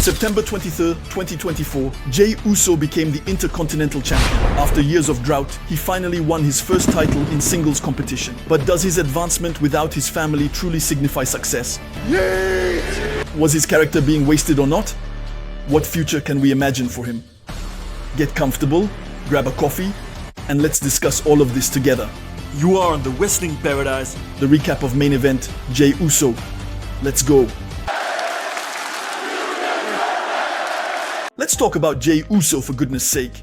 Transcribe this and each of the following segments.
September 23, 2024, Jey Uso became the Intercontinental Champion. After years of drought, he finally won his first title in singles competition. But does his advancement without his family truly signify success? Was his character being wasted or not? What future can we imagine for him? Get comfortable, grab a coffee, and let's discuss all of this together. You are on the Wrestling Paradise. The recap of Main Event Jey Uso. Let's go. Let's talk about Jey Uso, for goodness sake.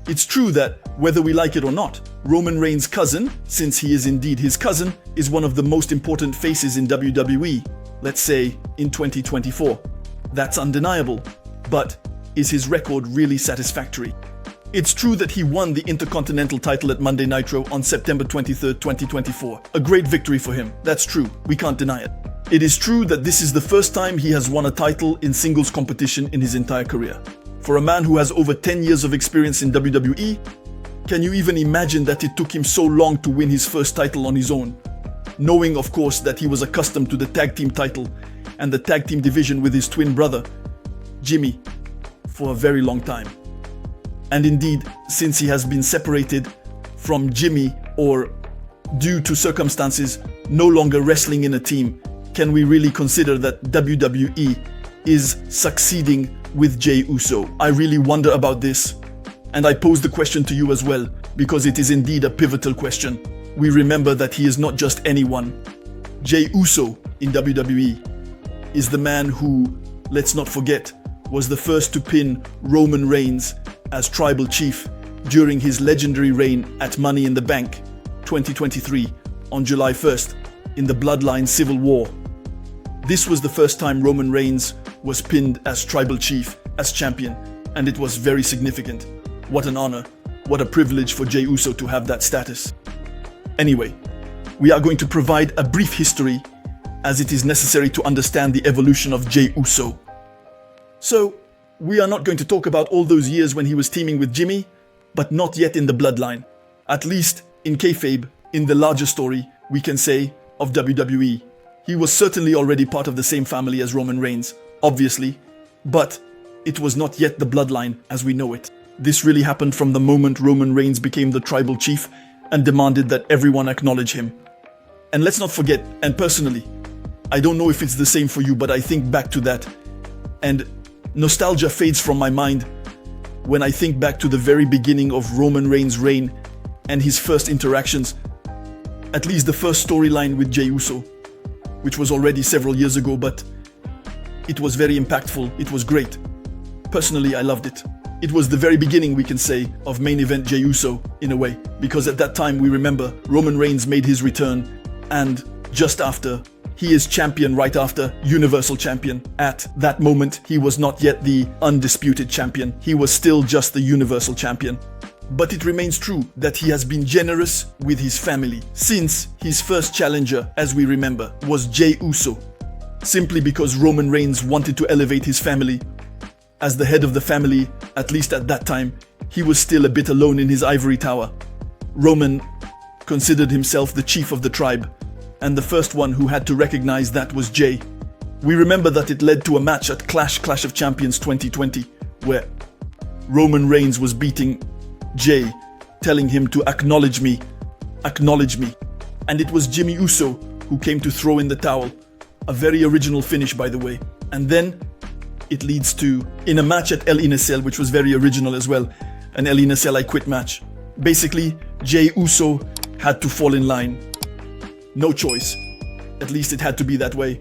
It's true that, whether we like it or not, Roman Reigns' cousin, since he is indeed his cousin, is one of the most important faces in WWE, let's say in 2024. That's undeniable. But is his record really satisfactory? It's true that he won the Intercontinental title at Monday Nitro on September 23, 2024. A great victory for him. That's true. We can't deny it. It is true that this is the first time he has won a title in singles competition in his entire career. For a man who has over 10 years of experience in WWE, can you even imagine that it took him so long to win his first title on his own? Knowing, of course, that he was accustomed to the tag team title and the tag team division with his twin brother, Jimmy, for a very long time. And indeed, since he has been separated from Jimmy, or due to circumstances no longer wrestling in a team, can we really consider that WWE is succeeding with Jey Uso? I really wonder about this, and I pose the question to you as well, because it is indeed a pivotal question. We remember that he is not just anyone. Jey Uso in WWE is the man who, let's not forget, was the first to pin Roman Reigns as Tribal Chief during his legendary reign at Money in the Bank 2023 on July 1st in the Bloodline Civil War. This was the first time Roman Reigns was pinned as Tribal Chief, as champion, and it was very significant. What an honor, what a privilege for Jey Uso to have that status. Anyway, we are going to provide a brief history as it is necessary to understand the evolution of Jey Uso. So, we are not going to talk about all those years when he was teaming with Jimmy, but not yet in the Bloodline. At least in kayfabe, in the larger story, we can say, of WWE. He was certainly already part of the same family as Roman Reigns, obviously, but it was not yet the Bloodline as we know it. This really happened from the moment Roman Reigns became the Tribal Chief and demanded that everyone acknowledge him. And let's not forget, and personally, I don't know if it's the same for you, but I think back to that, and nostalgia fades from my mind when I think back to the very beginning of Roman Reigns' reign and his first interactions, at least the first storyline with Jey Uso, which was already several years ago, but it was very impactful, it was great. Personally, I loved it. It was the very beginning, we can say, of Main Event Jey Uso, in a way, because at that time, we remember, Roman Reigns made his return, and just after, he is champion right after, Universal Champion. At that moment, he was not yet the undisputed champion. He was still just the Universal Champion. But it remains true that he has been generous with his family, since his first challenger, as we remember, was Jey Uso, simply because Roman Reigns wanted to elevate his family. As the head of the family, at least at that time, he was still a bit alone in his ivory tower. Roman considered himself the chief of the tribe, and the first one who had to recognize that was Jey. We remember that it led to a match at Clash of Champions 2020, where Roman Reigns was beating Jey, telling him to acknowledge me. And it was Jimmy Uso who came to throw in the towel. A very original finish, by the way. And then it leads to, in a match at El Inacel, which was very original as well, an El Inacel I Quit match. Basically, Jey Uso had to fall in line. No choice. At least it had to be that way.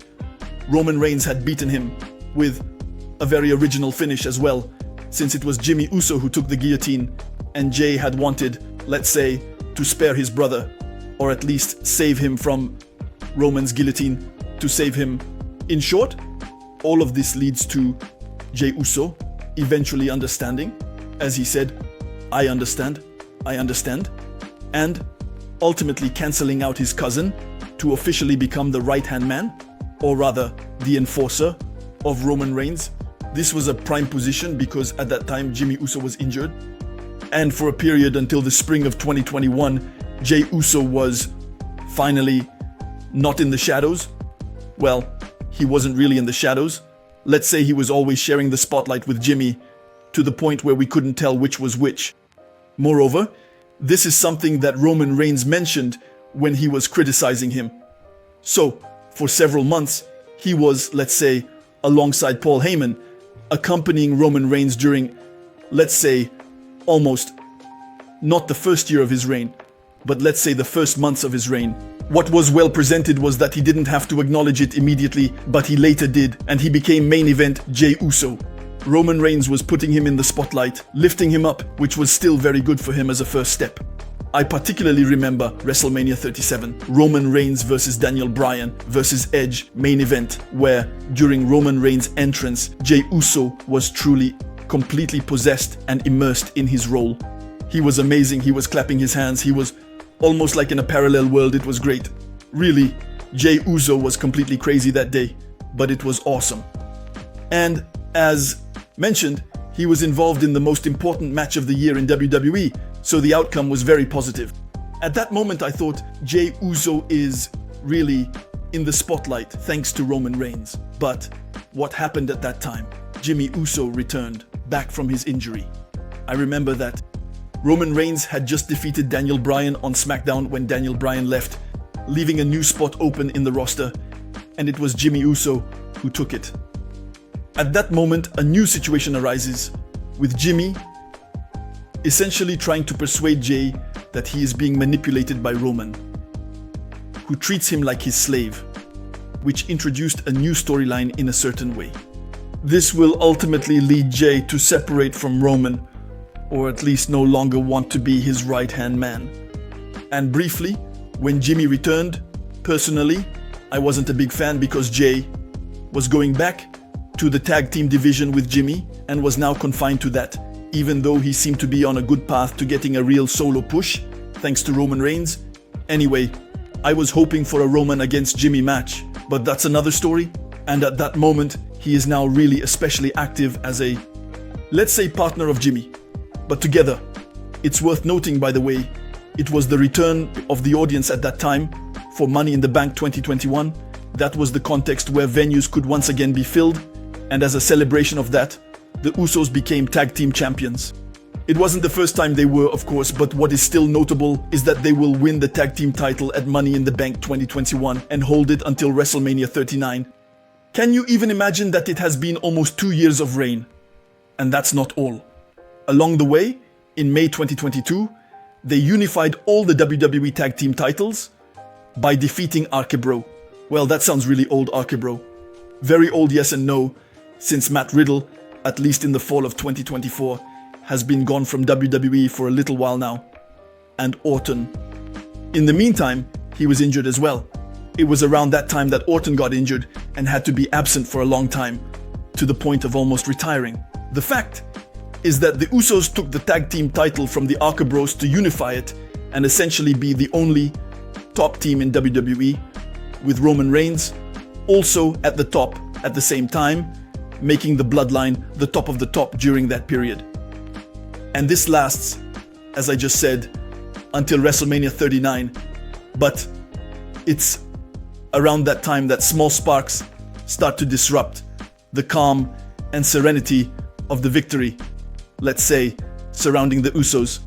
Roman Reigns had beaten him with a very original finish as well, since it was Jimmy Uso who took the guillotine, and Jey had wanted, let's say, to spare his brother, or at least save him from Roman's guillotine, to save him. In short, all of this leads to Jey Uso eventually understanding, as he said, I understand, and ultimately cancelling out his cousin to officially become the right-hand man, or rather, the enforcer of Roman Reigns. This was a prime position because at that time Jimmy Uso was injured, and for a period until the spring of 2021, Jey Uso was finally not in the shadows. Well, he wasn't really in the shadows, Let's say he was always sharing the spotlight with Jimmy to the point where we couldn't tell which was which. Moreover, this is something that Roman Reigns mentioned when he was criticizing him. So, for several months, he was, let's say, alongside Paul Heyman, accompanying Roman Reigns during, let's say, almost not the first year of his reign, but let's say the first months of his reign. What was well presented was that he didn't have to acknowledge it immediately, but he later did, and he became Main Event Jey Uso. Roman Reigns was putting him in the spotlight, lifting him up, which was still very good for him as a first step. I particularly remember WrestleMania 37, Roman Reigns versus Daniel Bryan versus Edge main event, where during Roman Reigns' entrance, Jey Uso was truly, completely possessed and immersed in his role. He was amazing, he was clapping his hands, he was almost like in a parallel world. It was great. Really, Jey Uso was completely crazy that day, but it was awesome. And as mentioned, he was involved in the most important match of the year in WWE, so the outcome was very positive. At that moment, I thought Jey Uso is really in the spotlight thanks to Roman Reigns. But what happened at that time? Jimmy Uso returned back from his injury. I remember that Roman Reigns had just defeated Daniel Bryan on SmackDown when Daniel Bryan left, leaving a new spot open in the roster, and it was Jimmy Uso who took it. At that moment, a new situation arises, with Jimmy essentially trying to persuade Jey that he is being manipulated by Roman, who treats him like his slave, which introduced a new storyline in a certain way. This will ultimately lead Jey to separate from Roman, or at least no longer want to be his right-hand man. And briefly, when Jimmy returned, personally, I wasn't a big fan because Jey was going back to the tag team division with Jimmy and was now confined to that, even though he seemed to be on a good path to getting a real solo push, thanks to Roman Reigns. Anyway, I was hoping for a Roman against Jimmy match, but that's another story. And at that moment, he is now really especially active as a, let's say, partner of Jimmy. But together, it's worth noting, by the way, it was the return of the audience at that time for Money in the Bank 2021. That was the context where venues could once again be filled, and as a celebration of that, the Usos became tag team champions. It wasn't the first time they were, of course, but what is still notable is that they will win the tag team title at Money in the Bank 2021 and hold it until WrestleMania 39. Can you even imagine that it has been almost 2 years of reign? And that's not all. Along the way, in May 2022, they unified all the WWE tag team titles by defeating RK-Bro. Well, that sounds really old, RK-Bro. Very old, yes and no, since Matt Riddle, at least in the fall of 2024, has been gone from WWE for a little while now. And Orton. In the meantime, he was injured as well. It was around that time that Orton got injured and had to be absent for a long time, to the point of almost retiring. The fact is that the Usos took the tag team title from the RK-Bros to unify it and essentially be the only top team in WWE, with Roman Reigns also at the top at the same time, making the Bloodline the top of the top during that period. And this lasts, as I just said, until WrestleMania 39, but it's around that time that small sparks start to disrupt the calm and serenity of the victory, let's say, surrounding the Usos,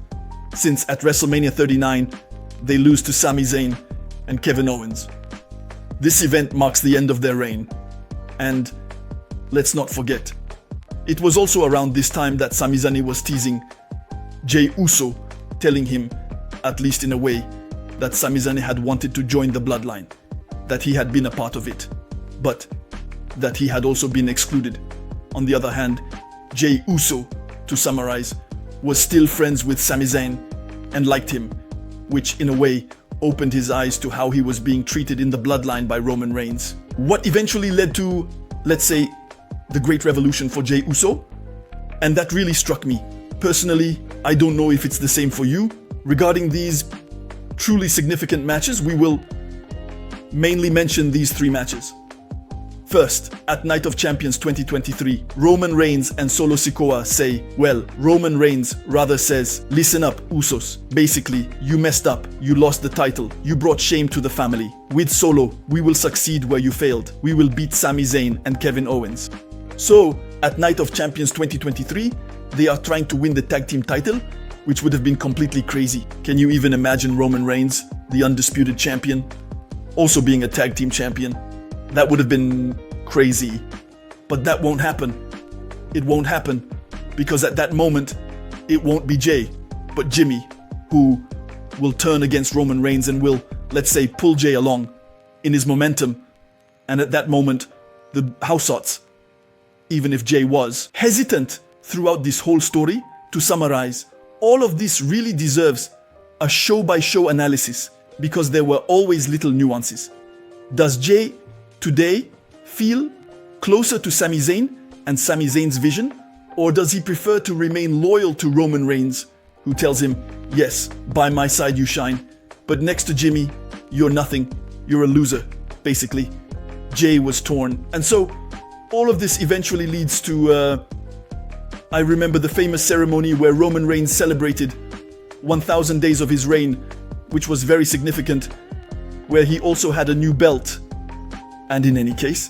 since at WrestleMania 39, they lose to Sami Zayn and Kevin Owens. This event marks the end of their reign. And let's not forget, it was also around this time that Sami Zayn was teasing Jey Uso, telling him, at least in a way, that Sami Zayn had wanted to join the Bloodline, that he had been a part of it, but that he had also been excluded. On the other hand, Jey Uso, to summarize, was still friends with Sami Zayn and liked him, which in a way opened his eyes to how he was being treated in the Bloodline by Roman Reigns. What eventually led to, let's say, the Great Revolution for Jey Uso? And that really struck me. Personally, I don't know if it's the same for you. Regarding these truly significant matches, we will mainly mention these 3 matches. First, at Night of Champions 2023, Roman Reigns and Solo Sikoa say, well, Roman Reigns rather says, listen up, Usos. Basically, you messed up, you lost the title, you brought shame to the family. With Solo, we will succeed where you failed. We will beat Sami Zayn and Kevin Owens. So, at Night of Champions 2023, they are trying to win the tag team title, which would have been completely crazy. Can you even imagine Roman Reigns, the undisputed champion, also being a tag team champion? That would have been crazy. But that won't happen. It won't happen because at that moment, it won't be Jey, but Jimmy, who will turn against Roman Reigns and will, let's say, pull Jey along in his momentum. And at that moment, the Houseots, even if Jey was hesitant throughout this whole story, to summarize, all of this really deserves a show-by-show analysis because there were always little nuances. Does Jey today feel closer to Sami Zayn and Sami Zayn's vision? Or does he prefer to remain loyal to Roman Reigns, who tells him, yes, by my side you shine, but next to Jimmy, you're nothing, you're a loser, basically. Jey was torn. And so, all of this eventually leads to, I remember the famous ceremony where Roman Reigns celebrated 1,000 days of his reign, which was very significant, where he also had a new belt. And in any case,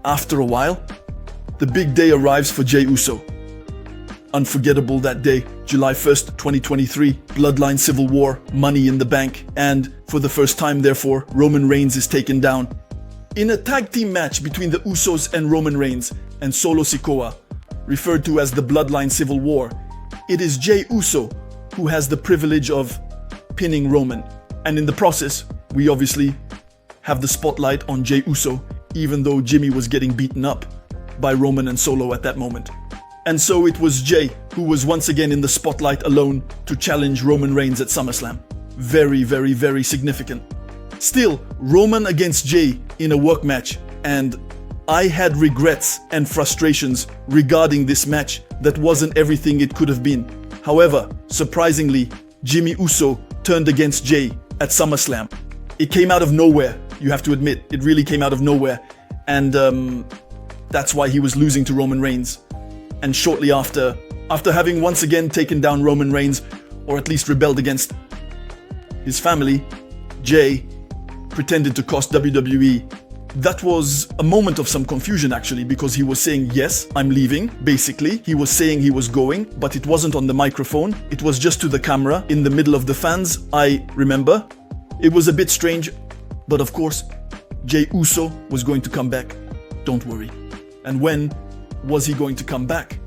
after a while, the big day arrives for Jey Uso. Unforgettable that day, July 1st, 2023, Bloodline Civil War, Money in the Bank, and for the first time, therefore, Roman Reigns is taken down. In a tag team match between the Usos and Roman Reigns and Solo Sikoa, referred to as the Bloodline Civil War, it is Jey Uso who has the privilege of pinning Roman. And in the process, we obviously have the spotlight on Jey Uso, even though Jimmy was getting beaten up by Roman and Solo at that moment. And so it was Jey who was once again in the spotlight alone to challenge Roman Reigns at SummerSlam. Very, very, very significant. Still, Roman against Jey in a work match, and I had regrets and frustrations regarding this match that wasn't everything it could have been. However, surprisingly, Jimmy Uso turned against Jey at SummerSlam. It came out of nowhere, you have to admit. It really came out of nowhere. And that's why he was losing to Roman Reigns. And shortly after having once again taken down Roman Reigns, or at least rebelled against his family, Jey pretended to cost WWE. That was a moment of some confusion actually, because he was saying, yes, I'm leaving, basically. He was saying he was going, but it wasn't on the microphone. It was just to the camera in the middle of the fans, I remember. It was a bit strange, but of course, Jey Uso was going to come back. Don't worry. And when was he going to come back?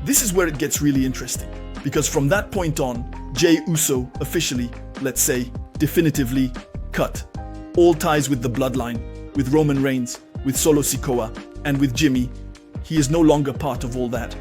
This is where it gets really interesting, because from that point on, Jey Uso officially, let's say, definitively cut all ties with the Bloodline, with Roman Reigns, with Solo Sikoa, and with Jimmy. He is no longer part of all that.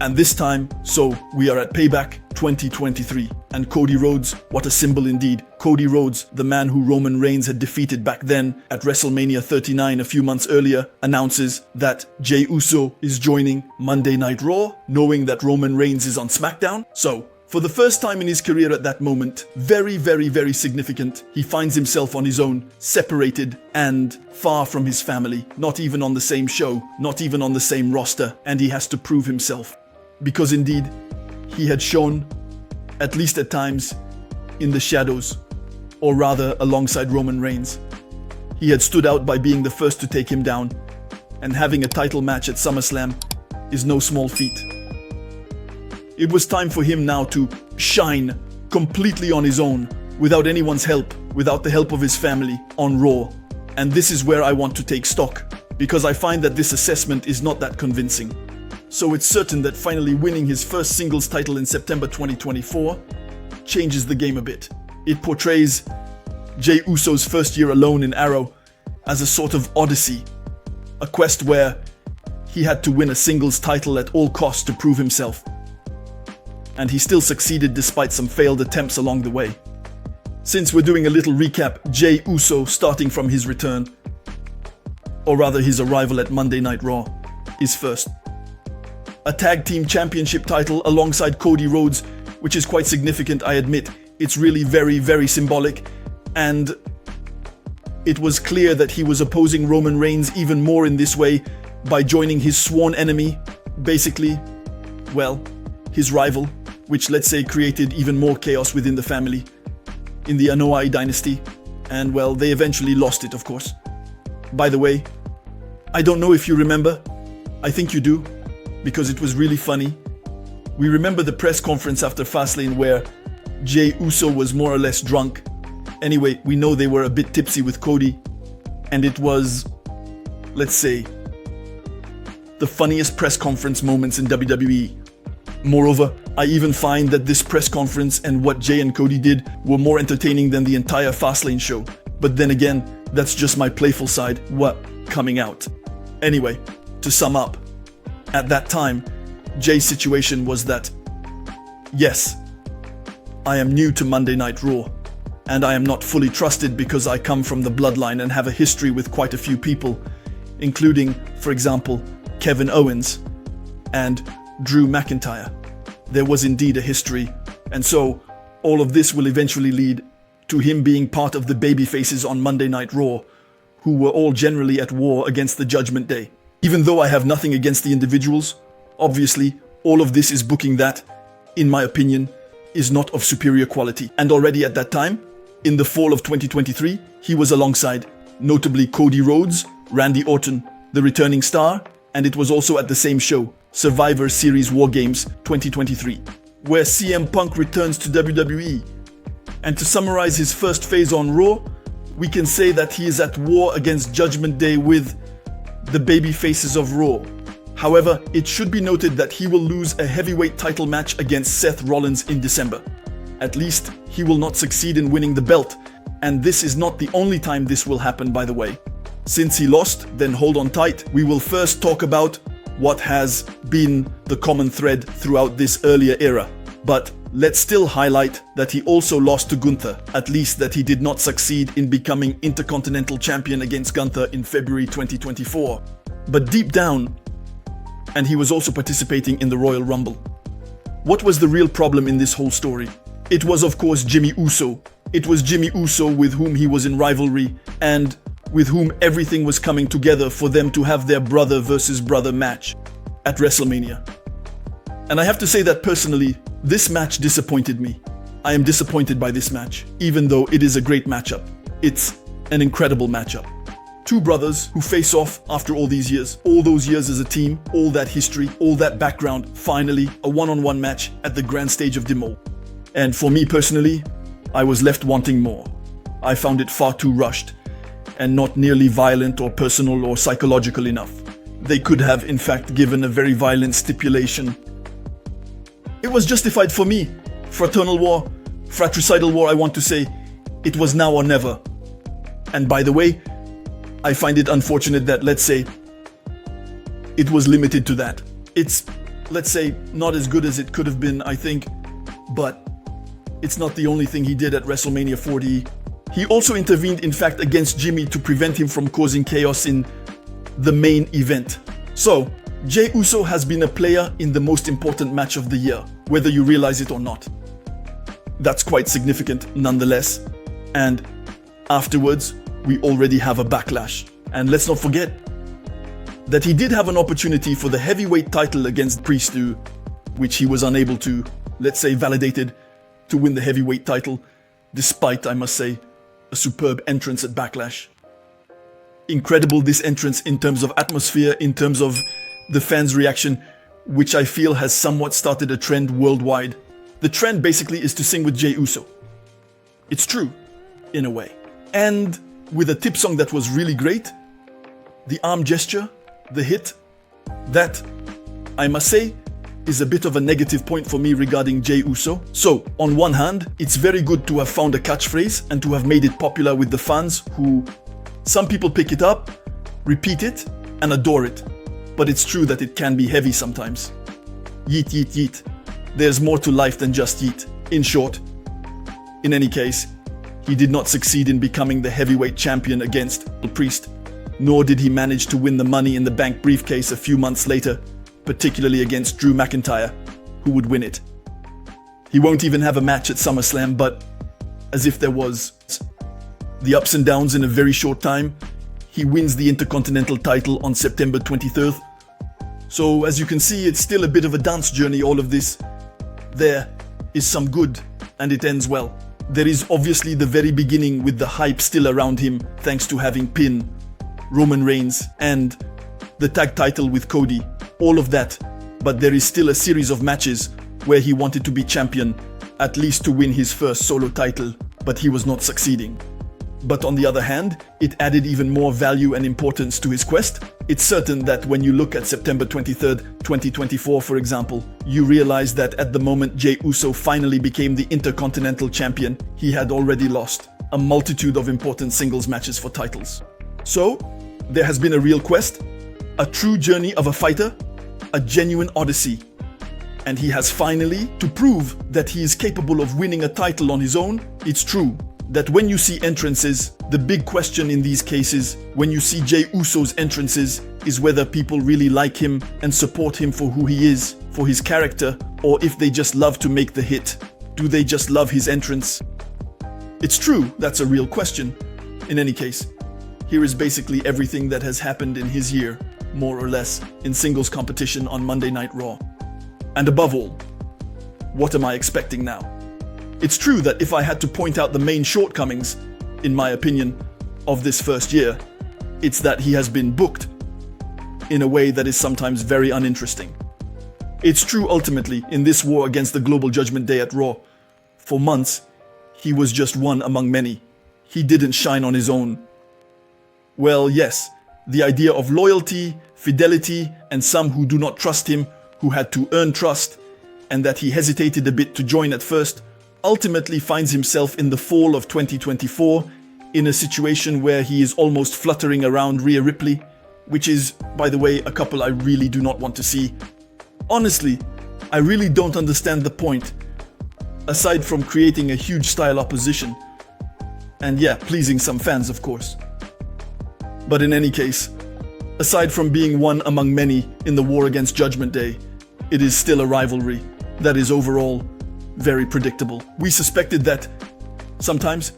And this time, so we are at Payback 2023. And Cody Rhodes, what a symbol indeed. Cody Rhodes, the man who Roman Reigns had defeated back then at WrestleMania 39 a few months earlier, announces that Jey Uso is joining Monday Night Raw, knowing that Roman Reigns is on SmackDown. So, for the first time in his career at that moment, very, very, very significant, he finds himself on his own, separated and far from his family, not even on the same show, not even on the same roster, and he has to prove himself. Because indeed, he had shown, at least at times, in the shadows, or rather alongside Roman Reigns. He had stood out by being the first to take him down, and having a title match at SummerSlam is no small feat. It was time for him now to shine completely on his own, without anyone's help, without the help of his family, on Raw. And this is where I want to take stock, because I find that this assessment is not that convincing. So it's certain that finally winning his first singles title in September 2024 changes the game a bit. It portrays Jey Uso's first year alone in Arrow as a sort of odyssey, a quest where he had to win a singles title at all costs to prove himself. And he still succeeded despite some failed attempts along the way. Since we're doing a little recap, Jey Uso starting from his return, or rather his arrival at Monday Night Raw, is first. A tag team championship title alongside Cody Rhodes, which is quite significant, I admit. It's really very, very symbolic, and it was clear that he was opposing Roman Reigns even more in this way by joining his sworn enemy, basically, well, his rival, which let's say created even more chaos within the family, in the Anoa'i dynasty, and well, they eventually lost it, of course. By the way, I don't know if you remember, I think you do, because it was really funny. We remember the press conference after Fastlane where Jey Uso was more or less drunk. Anyway, we know they were a bit tipsy with Cody, and it was, let's say, the funniest press conference moments in WWE. Moreover, I even find that this press conference and what Jey and Cody did were more entertaining than the entire Fastlane show. But then again, that's just my playful side, coming out. Anyway, to sum up, at that time, Jey's situation was that, yes, I am new to Monday Night Raw, and I am not fully trusted because I come from the Bloodline and have a history with quite a few people, including, for example, Kevin Owens and Drew McIntyre. There was indeed a history, and so all of this will eventually lead to him being part of the babyfaces on Monday Night Raw, who were all generally at war against the Judgment Day. Even though I have nothing against the individuals, obviously, all of this is booking that, in my opinion, is not of superior quality. And already at that time, in the fall of 2023, he was alongside, notably Cody Rhodes, Randy Orton, the returning star, and it was also at the same show, Survivor Series War Games 2023, where CM Punk returns to WWE. And to summarize his first phase on Raw, we can say that he is at war against Judgment Day with the babyfaces of Raw. However, it should be noted that he will lose a heavyweight title match against Seth Rollins in December. At least, he will not succeed in winning the belt, and this is not the only time this will happen, by the way. Since he lost, then hold on tight. We will first talk about what has been the common thread throughout this earlier era. But let's still highlight that he also lost to Gunther, at least that he did not succeed in becoming Intercontinental Champion against Gunther in February 2024. But deep down, and he was also participating in the Royal Rumble. What was the real problem in this whole story? It was, of course, Jimmy Uso. It was Jimmy Uso with whom he was in rivalry and with whom everything was coming together for them to have their brother versus brother match at WrestleMania. And I have to say that personally, this match disappointed me. I am disappointed by this match, even though it is a great matchup. It's an incredible matchup. Two brothers who face off after all these years, all those years as a team, all that history, all that background, finally a one-on-one match at the grand stage of Demo. And for me personally, I was left wanting more. I found it far too rushed and not nearly violent or personal or psychological enough. They could have, in fact, given a very violent stipulation. It was justified for me. Fraternal war, fratricidal war, I want to say. It was now or never. And by the way, I find it unfortunate that, let's say, it was limited to that. It's, let's say, not as good as it could have been, I think, but it's not the only thing he did at WrestleMania 40. He also intervened, in fact, against Jimmy to prevent him from causing chaos in the main event. So, Jey Uso has been a player in the most important match of the year, whether you realize it or not. That's quite significant nonetheless. And afterwards, we already have a backlash. And let's not forget that he did have an opportunity for the heavyweight title against Priest, which he was unable to, let's say, validated to win the heavyweight title, despite, I must say, a superb entrance at Backlash. Incredible, this entrance, in terms of atmosphere, in terms of the fans' reaction, which I feel has somewhat started a trend worldwide. The trend basically is to sing with Jey Uso. It's true, in a way. And with a tip song that was really great, the arm gesture, the hit, that, I must say, is a bit of a negative point for me regarding Jey Uso. So, on one hand, it's very good to have found a catchphrase and to have made it popular with the fans who, some people pick it up, repeat it, and adore it. But it's true that it can be heavy sometimes. Yeet, yeet, yeet. There's more to life than just yeet. In short, in any case, he did not succeed in becoming the heavyweight champion against Priest, nor did he manage to win the Money in the Bank briefcase a few months later, particularly against Drew McIntyre, who would win it. He won't even have a match at SummerSlam, but as if there was. The ups and downs in a very short time, he wins the Intercontinental title on September 23rd. So as you can see, it's still a bit of a dance journey, all of this. There is some good, and it ends well. There is obviously the very beginning with the hype still around him, thanks to having pinned Roman Reigns and the tag title with Cody all of that, but there is still a series of matches where he wanted to be champion, at least to win his first solo title, but he was not succeeding. But on the other hand, it added even more value and importance to his quest. It's certain that when you look at September 23rd, 2024, for example, you realize that at the moment Jey Uso finally became the intercontinental champion, he had already lost a multitude of important singles matches for titles. So, there has been a real quest, a true journey of a fighter, a genuine odyssey. And he has finally to prove that he is capable of winning a title on his own. It's true that when you see entrances, the big question in these cases, when you see Jey Uso's entrances, is whether people really like him and support him for who he is, for his character, or if they just love to make the hit. Do they just love his entrance? It's true, that's a real question. In any case, here is basically everything that has happened in his year, more or less, in singles competition on Monday Night Raw. And above all, what am I expecting now? It's true that if I had to point out the main shortcomings, in my opinion, of this first year, it's that he has been booked in a way that is sometimes very uninteresting. It's true ultimately, in this war against the Global Judgment Day at Raw, for months, he was just one among many. He didn't shine on his own. Well, yes, the idea of loyalty, fidelity, and some who do not trust him, who had to earn trust, and that he hesitated a bit to join at first, ultimately finds himself in the fall of 2024 in a situation where he is almost fluttering around Rhea Ripley, which is, by the way, a couple I really do not want to see. Honestly, I really don't understand the point, aside from creating a huge style opposition. And yeah, pleasing some fans, of course. But in any case, aside from being one among many in the war against Judgment Day, it is still a rivalry that is overall very predictable. We suspected that sometimes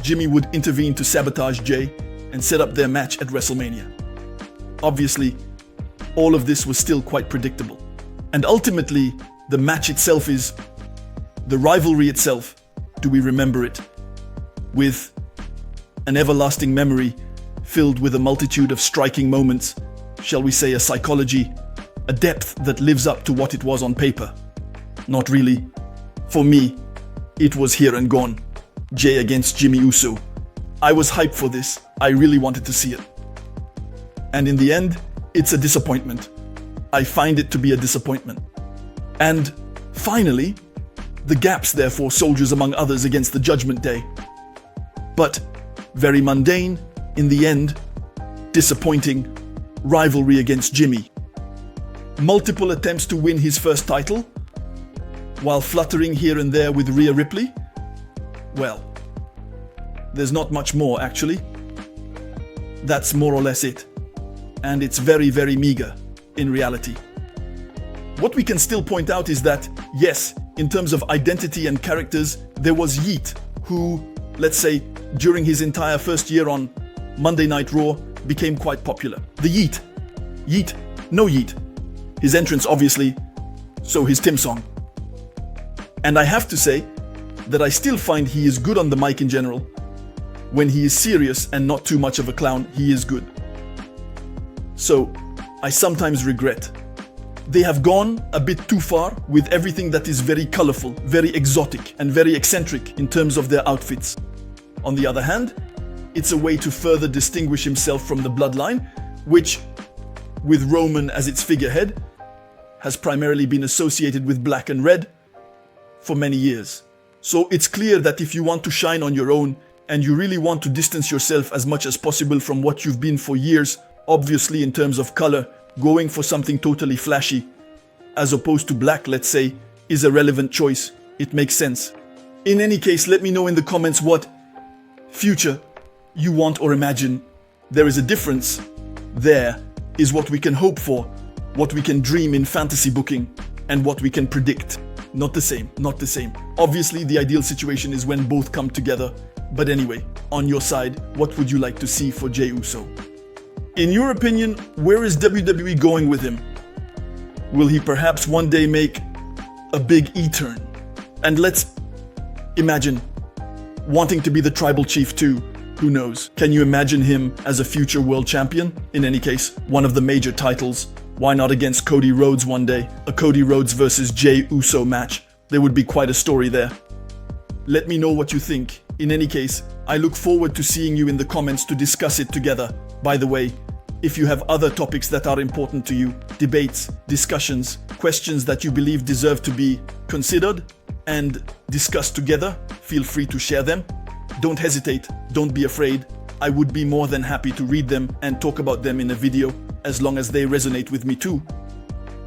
Jimmy would intervene to sabotage Jey and set up their match at WrestleMania. Obviously, all of this was still quite predictable. And ultimately, the match itself is the rivalry itself. Do we remember it? With an everlasting memory filled with a multitude of striking moments, shall we say a psychology, a depth that lives up to what it was on paper? Not really. For me, it was here and gone. Jey against Jimmy Uso. I was hyped for this. I really wanted to see it. And in the end, it's a disappointment. I find it to be a disappointment. And finally, the gaps therefore soldiers among others against the Judgment Day. But very mundane, in the end, disappointing rivalry against Jimmy. Multiple attempts to win his first title, while fluttering here and there with Rhea Ripley? Well, there's not much more actually. That's more or less it. And it's very, very meager in reality. What we can still point out is that, yes, in terms of identity and characters, there was Yeet, who, let's say, during his entire first year on Monday Night Raw, became quite popular. The Yeet. Yeet. No Yeet. His entrance, obviously, so his Tim song. And I have to say that I still find he is good on the mic in general. When he is serious and not too much of a clown, he is good. So, I sometimes regret. They have gone a bit too far with everything that is very colorful, very exotic, and very eccentric in terms of their outfits. On the other hand, it's a way to further distinguish himself from the Bloodline, which, with Roman as its figurehead, has primarily been associated with black and red for many years. So it's clear that if you want to shine on your own and you really want to distance yourself as much as possible from what you've been for years, obviously in terms of color, going for something totally flashy, as opposed to black, let's say, is a relevant choice. It makes sense. In any case, let me know in the comments what future you want or imagine. There is a difference. There is what we can hope for, what we can dream in fantasy booking, and what we can predict. Not the same, not the same. Obviously, the ideal situation is when both come together. But anyway, on your side, what would you like to see for Jey Uso? In your opinion, where is WWE going with him? Will he perhaps one day make a big E-turn? And let's imagine wanting to be the tribal chief too. Who knows? Can you imagine him as a future world champion? In any case, one of the major titles Why not against Cody Rhodes one day? A Cody Rhodes versus Jey Uso match. There would be quite a story there. Let me know what you think. In any case, I look forward to seeing you in the comments to discuss it together. By the way, if you have other topics that are important to you, debates, discussions, questions that you believe deserve to be considered and discussed together, feel free to share them. Don't hesitate, don't be afraid. I would be more than happy to read them and talk about them in a video, as long as they resonate with me too.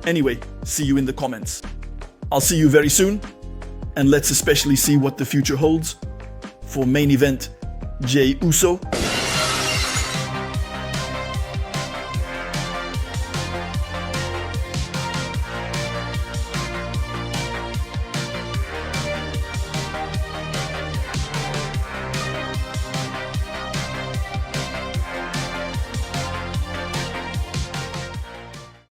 Anyway, see you in the comments. I'll see you very soon, and let's especially see what the future holds for Main Event Jey Uso